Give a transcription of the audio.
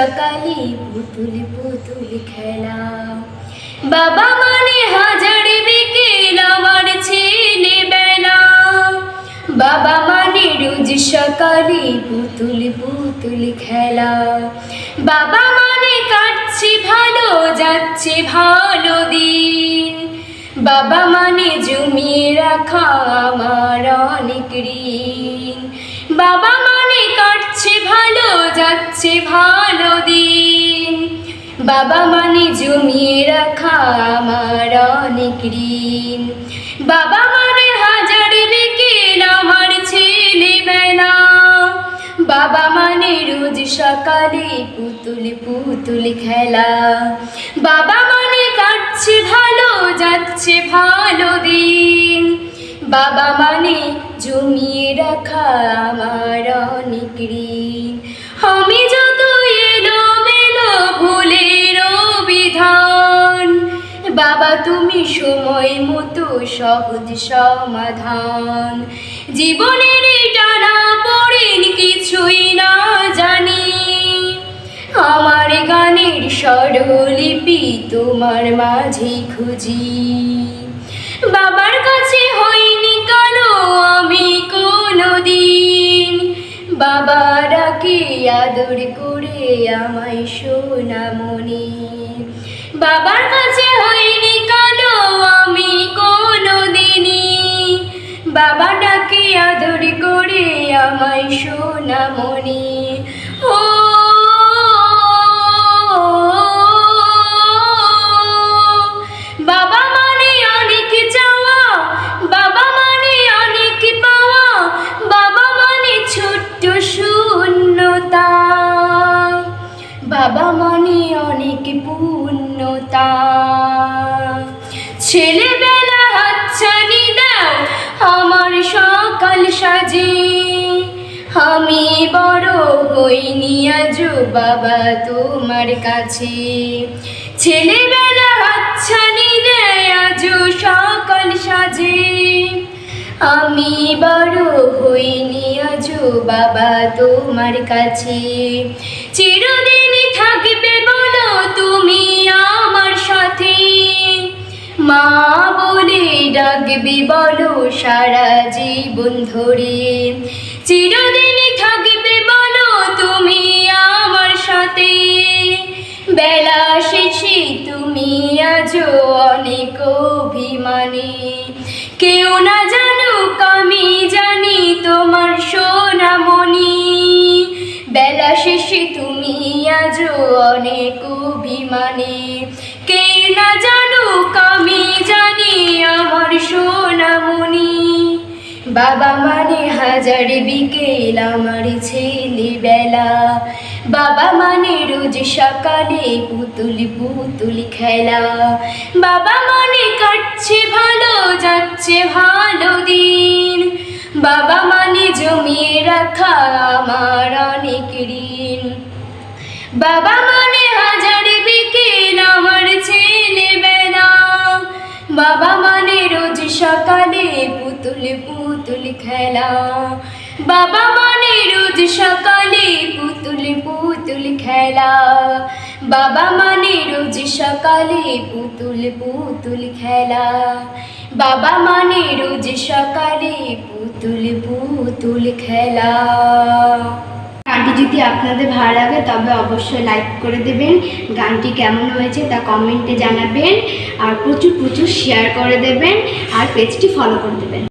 সকালে পুতুল পুতুল খেলা। বাবা মানে হাজার বিকেল আমার ছেলেবেলা। বাবা মানে রোজ সকালে পুতুল পুতুল খেলা। বাবা মানে কাটছে ভালো যাচ্ছে ভালো দিন। বাবা মানে জমিয়ে রাখা আমার অনেক ঋণ। বাবা মানে কাটছে ভালো যাচ্ছে ভালো দিন। বাবা মানে জমিয়ে রাখা আমার অনেক ঋণ। বাবা মানে হাজার বিকেল আমার ছেলেবেলা। বাবা মানে রোজ সকালে পুতুল পুতুল খেলা। বাবা মানে কাটছে ভালো যাচ্ছে ভালো দিন। বাবা মানে জমিয়ে রাখা আমার অনেক ঋণ। আমি যত এলোমেলো ভুলের বিধান, বাবা তুমি সময় মতো সহজ সমাধান। জীবনের টানা পড়েন কিছুই না জানি, আমার গানের স্বরলিপি তোমার মাঝে খুঁজি। বাবার কাছে হইনি কালো আমি কোনোদিন, বাবা ডাকে আদর করে আমায় সোনামণি। বাবার কাছে হইনি কালো আমি কোনোদিনই, বাবা ডাকে আদর করে আমায় সোনামণি। ও বাবা মানে অনেক চাওয়া, বাবা মানে অনেক পাওয়া, বাবা মানে ছোট্ট শূন্যতা। বাবা মানে অনেক পূর্ণতা। ছেলেবেলা হাতছানি দাও আমার সকাল সাজে, আমি বড় হইনি আজও বাবা তোমার কাছে। ছেলেবেলা হাতছানি দেয় আজও সকাল সাজে, আমি বড় হইনি আজও বাবা তোমার কাছে। চিরদিনই থাকবে বলো তুমি আমার সাথে, মা বলে ডাকবে বলো সারা জীবন ধরে। চিরদিনই থাকবে বলো তুমি আমার সাথে, বেলা শেষে তুমি আজও অনেক অভিমানী। কেউ না জানুক আমি জানি তোমার সোনামণি, বেলা শেষে তুমি আজও অনেক অভিমানী। কেউ না জানুক আমি জানি আমার সোনামণি। বাবা মানে হাজার বিকেল আমার ছেলেবেলা। বাবা মানে রোজ সকালে পুতুল পুতুল খেলা। বাবা মানে কাটছে ভালো যাচ্ছে ভালো দিন। বাবা মানে জমিয়ে রাখা আমার অনেক ঋণ। বাবা মানে হাজার বিকেল আমার ছেলেবেলা। বাবা মানে রোজ সকালে পুতুল পুতুল খেলা। বাবা মানে রোজ সকালে পুতুল পুতুল খেলা। বাবা মানে রোজ সকালে পুতুল পুতুল খেলা। বাবা মানে রোজ সকালে পুতুল পুতুল খেলা। গানটি যদি আপনাদের ভালো লাগে তবে অবশ্যই লাইক করে দেবেন। গানটি কেমন হয়েছে তা কমেন্টে জানাবেন, আর প্রচুর শেয়ার করে দেবেন, আর পেজটি ফলো করে দেবেন।